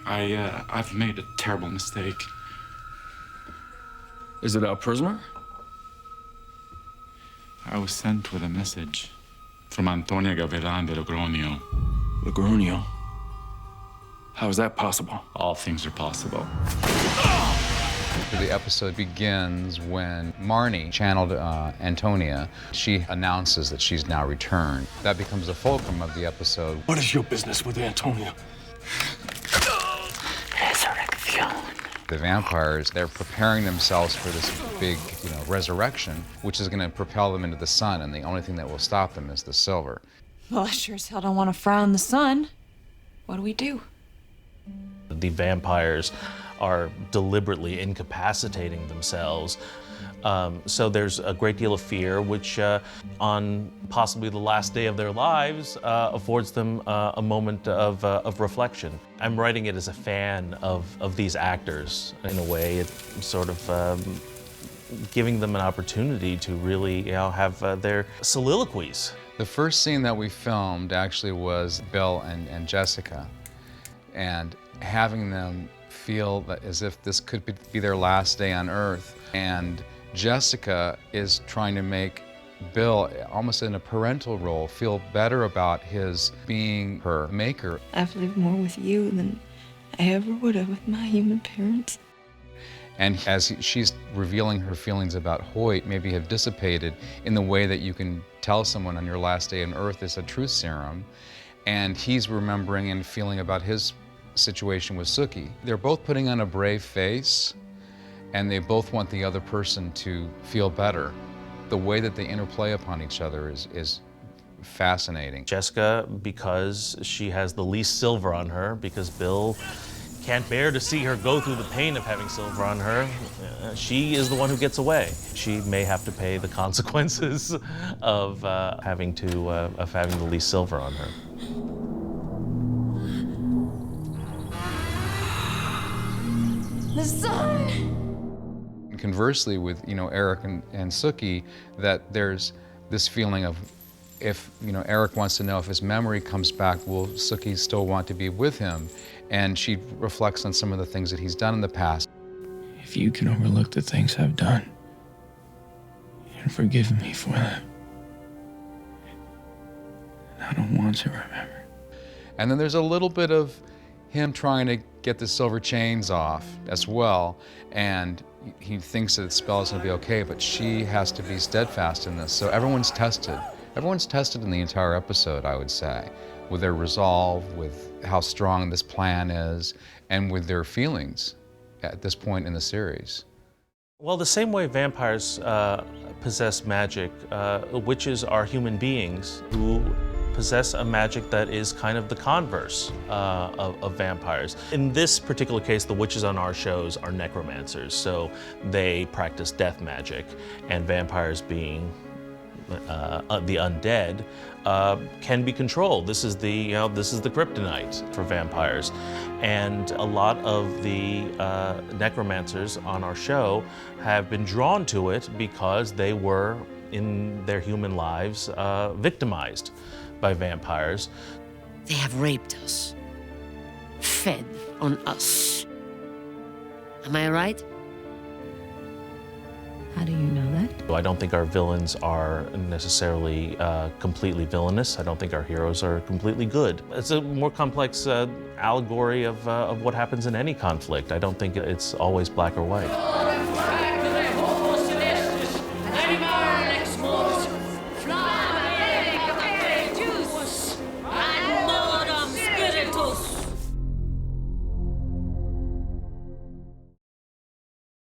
I've made a terrible mistake. Is it a prisoner? I was sent with a message from Antonia Gavilan de Logroño. Logroño? How is that possible? All things are possible. The episode begins when Marnie, channeled Antonia, she announces that she's now returned. That becomes the fulcrum of the episode. What is your business with Antonia? The vampires, they're preparing themselves for this big, resurrection, which is going to propel them into the sun, and the only thing that will stop them is the silver. Well, I sure as hell don't want to frown the sun. What do? The vampires are deliberately incapacitating themselves. So there's a great deal of fear, which on possibly the last day of their lives affords them a moment of reflection. I'm writing it as a fan of these actors. In a way, it's sort of giving them an opportunity to really have their soliloquies. The first scene that we filmed actually was Bill and Jessica, and having them feel that as if this could be their last day on Earth. And Jessica is trying to make Bill, almost in a parental role, feel better about his being her maker. I've lived more with you than I ever would have with my human parents. And as she's revealing her feelings about Hoyt, maybe have dissipated in the way that you can tell someone on your last day on Earth is a truth serum, and he's remembering and feeling about his situation with Sookie. They're both putting on a brave face, and they both want the other person to feel better. The way that they interplay upon each other is fascinating. Jessica, because she has the least silver on her, because Bill can't bear to see her go through the pain of having silver on her, she is the one who gets away. She may have to pay the consequences of having the least silver on her. The sun! Conversely, with Eric and Sookie, that there's this feeling of, if Eric wants to know if his memory comes back, will Sookie still want to be with him? And she reflects on some of the things that he's done in the past. If you can overlook the things I've done and forgive me for them, I don't want to remember. And then there's a little bit of him trying to get the silver chains off as well, and he thinks that the spell is going to be okay, but she has to be steadfast in this. So everyone's tested. Everyone's tested in the entire episode, I would say, with their resolve, with how strong this plan is, and with their feelings at this point in the series. Well, the same way vampires possess magic, witches are human beings who possess a magic that is kind of the converse of vampires. In this particular case, the witches on our shows are necromancers, so they practice death magic, and vampires, being the undead, can be controlled. This is the kryptonite for vampires, and a lot of the necromancers on our show have been drawn to it because they were, in their human lives, victimized by vampires. They have raped us, fed on us. Am I right? How do you know that? I don't think our villains are necessarily completely villainous. I don't think our heroes are completely good. It's a more complex allegory of what happens in any conflict. I don't think it's always black or white.